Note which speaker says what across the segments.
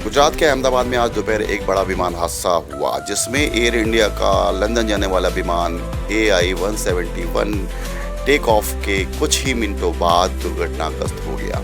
Speaker 1: गुजरात के अहमदाबाद में आज दोपहर एक बड़ा विमान हादसा हुआ जिसमें एयर इंडिया का लंदन जाने वाला विमान AI-171 टेक ऑफ के कुछ ही मिनटों बाद दुर्घटनाग्रस्त हो गया।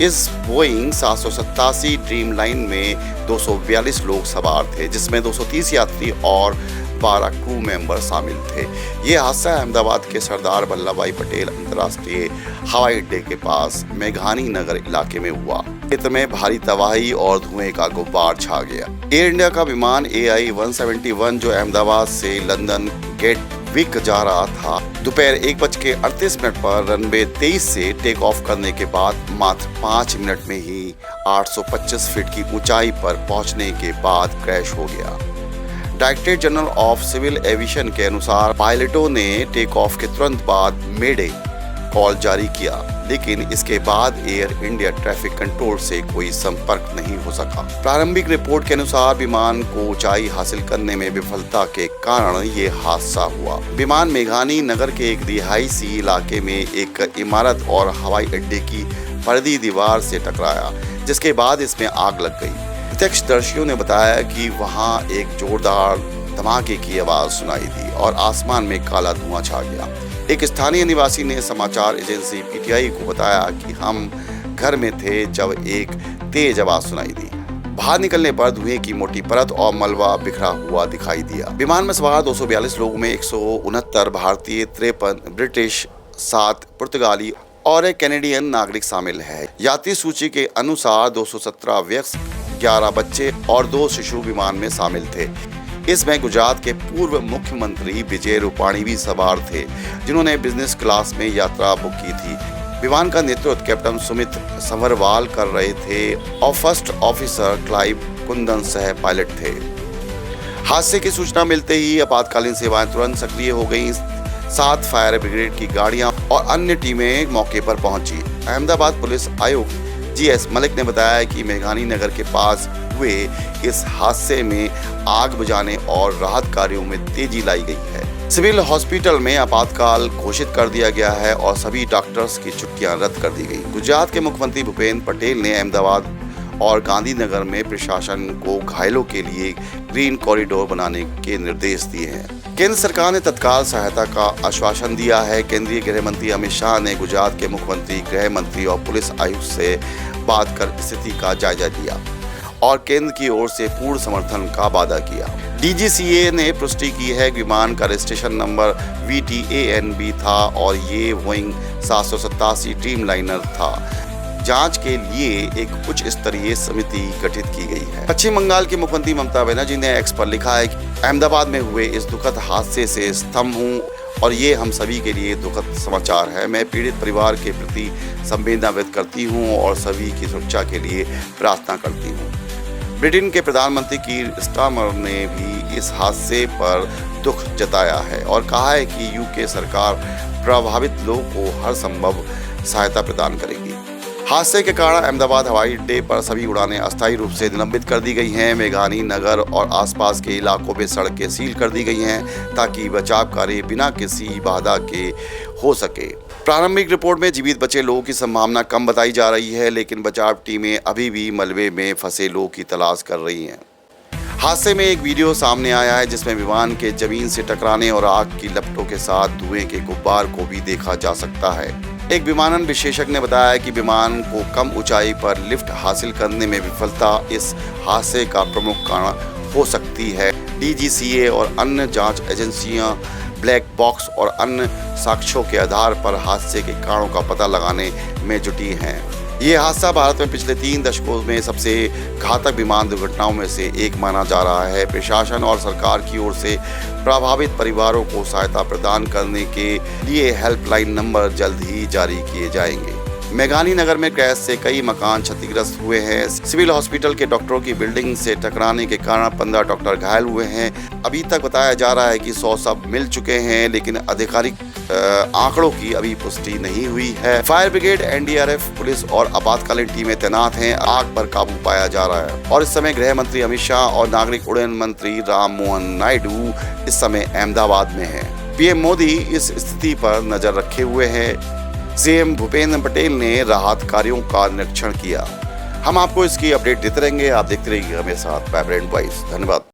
Speaker 1: इस बोइंग 787 ड्रीम लाइन में 242 लोग सवार थे, जिसमें 230 यात्री और 12 क्रू मेंबर शामिल थे। ये हादसा अहमदाबाद के सरदार वल्लभ भाई पटेल अंतर्राष्ट्रीय हवाई अड्डे के पास मेघानी नगर इलाके में हुआ। क्षेत्र में भारी तबाही और धुएं का गुब्बार छा गया। एयर इंडिया का विमान AI-171 जो अहमदाबाद से लंदन गेटविक जा रहा था, दोपहर 1:38 पर रनवे 23 से टेक ऑफ करने के बाद मात्र 5 मिनट में ही 825 फीट की ऊंचाई पर पहुंचने के बाद क्रैश हो गया। Director general of civil aviation के अनुसार पायलटों ने टेक ऑफ के तुरंत बाद मेडे कॉल जारी किया, लेकिन इसके बाद एयर इंडिया ट्रैफिक कंट्रोल से कोई संपर्क नहीं हो सका। प्रारंभिक रिपोर्ट के अनुसार विमान को ऊंचाई हासिल करने में विफलता के कारण ये हादसा हुआ। विमान मेघानी नगर के एक रिहायशी इलाके में एक इमारत और हवाई अड्डे की पर्दी दीवार से टकराया, जिसके बाद इसमें आग लग गई। प्रत्यक्षदर्शियों ने बताया कि वहां एक जोरदार धमाके की आवाज सुनाई दी और आसमान में काला धुआं छा गया। एक स्थानीय निवासी ने समाचार एजेंसी PTI को बताया कि हम घर में थे जब एक तेज आवाज सुनाई दी। बाहर निकलने पर धुएं की मोटी परत और मलबा बिखरा हुआ दिखाई दिया। विमान में सवार 242 लोगों में 169 भारतीय, 53 ब्रिटिश, 7 पुर्तगाली और एक कैनेडियन नागरिक शामिल है। यात्री सूची के अनुसार 217 वयस्क, 11 बच्चे और 2 शिशु विमान में शामिल थे। इसमें गुजरात के पूर्व मुख्यमंत्री विजय रूपाणी भी सवार थे, जिन्होंने बिजनेस क्लास में यात्रा बुक की थी। विमान का नेतृत्व कैप्टन सुमित संवरवाल कर रहे थे और फर्स्ट ऑफिसर क्लाइव कुंदन सह पायलट थे। हादसे की सूचना मिलते ही आपातकालीन सेवाएं तुरंत सक्रिय हो गईं। 7 फायर ब्रिगेड की गाड़ियां और अन्य टीमें मौके पर पहुंची। अहमदाबाद पुलिस आयुक्त GS मलिक ने बताया कि मेघानी नगर के पास हुए इस हादसे में आग बुझाने और राहत कार्यों में तेजी लाई गई है। सिविल हॉस्पिटल में आपातकाल घोषित कर दिया गया है और सभी डॉक्टर्स की छुट्टियां रद्द कर दी गई। गुजरात के मुख्यमंत्री भूपेंद्र पटेल ने अहमदाबाद और गांधीनगर में प्रशासन को घायलों के लिए ग्रीन कॉरिडोर बनाने के निर्देश दिए हैं। केंद्र सरकार ने तत्काल सहायता का आश्वासन दिया है। केंद्रीय गृह मंत्री अमित शाह ने गुजरात के मुख्यमंत्री, गृह मंत्री और पुलिस आयुक्त से बात कर स्थिति का जायजा लिया और केंद्र की ओर से पूर्ण समर्थन का वादा किया। DGCA ने पुष्टि की है कि विमान का रजिस्ट्रेशन नंबर VTANB था और ये बोइंग 787 ड्रीम लाइनर था। जांच के लिए एक उच्च स्तरीय समिति गठित की गई है। पश्चिम बंगाल की मुख्यमंत्री ममता बनर्जी ने X पर लिखा है कि अहमदाबाद में हुए इस दुखद हादसे से स्तंभ हूँ और ये हम सभी के लिए दुखद समाचार है। मैं पीड़ित परिवार के प्रति संवेदना व्यक्त करती हूँ और सभी की सुरक्षा के लिए प्रार्थना करती हूँ। ब्रिटेन के प्रधानमंत्री कीर स्टारमर ने भी इस हादसे पर दुख जताया है और कहा है कि UK सरकार प्रभावित लोगों को हर संभव सहायता प्रदान करेगी। हादसे के कारण अहमदाबाद हवाई अड्डे पर सभी उड़ानें अस्थायी रूप से निलंबित कर दी गई हैं। मेघानी नगर और आसपास के इलाकों में सड़कें सील कर दी गई हैं ताकि बचाव कार्य बिना किसी बाधा के हो सके। प्रारंभिक रिपोर्ट में जीवित बचे लोगों की संभावना कम बताई जा रही है, लेकिन बचाव टीमें अभी भी मलबे में फंसे लोगों की तलाश कर रही हैं। हादसे में एक वीडियो सामने आया है जिसमें विमान के जमीन से टकराने और आग की लपटों के साथ धुएं के गुब्बार को भी देखा जा सकता है। एक विमानन विशेषज्ञ ने बताया कि विमान को कम ऊंचाई पर लिफ्ट हासिल करने में विफलता इस हादसे का प्रमुख कारण हो सकती है। DGCA और अन्य जांच एजेंसियां ब्लैक बॉक्स और अन्य साक्ष्यों के आधार पर हादसे के कारणों का पता लगाने में जुटी हैं। ये हादसा भारत में पिछले 3 दशकों में सबसे घातक विमान दुर्घटनाओं में से एक माना जा रहा है। प्रशासन और सरकार की ओर से प्रभावित परिवारों को सहायता प्रदान करने के लिए हेल्पलाइन नंबर जल्द ही जारी किए जाएंगे। मेघानी नगर में क्रैश से कई मकान क्षतिग्रस्त हुए हैं। सिविल हॉस्पिटल के डॉक्टरों की बिल्डिंग से टकराने के कारण 15 डॉक्टर घायल हुए हैं। अभी तक बताया जा रहा है कि 100 शव मिल चुके हैं, लेकिन आधिकारिक आंकड़ों की अभी पुष्टि नहीं हुई है। फायर ब्रिगेड, NDRF, पुलिस और आपातकालीन टीमें तैनात हैं। आग पर काबू पाया जा रहा है और इस समय गृह मंत्री अमित शाह और नागरिक उड्डयन मंत्री राम मोहन नायडू इस समय अहमदाबाद में हैं। PM मोदी इस स्थिति पर नजर रखे हुए हैं। CM भूपेंद्र पटेल ने राहत कार्यों का निरीक्षण किया। हम आपको इसकी अपडेट देते रहेंगे, आप देखते रहिए हमें साथ वाइब्रेंट वॉइस। धन्यवाद।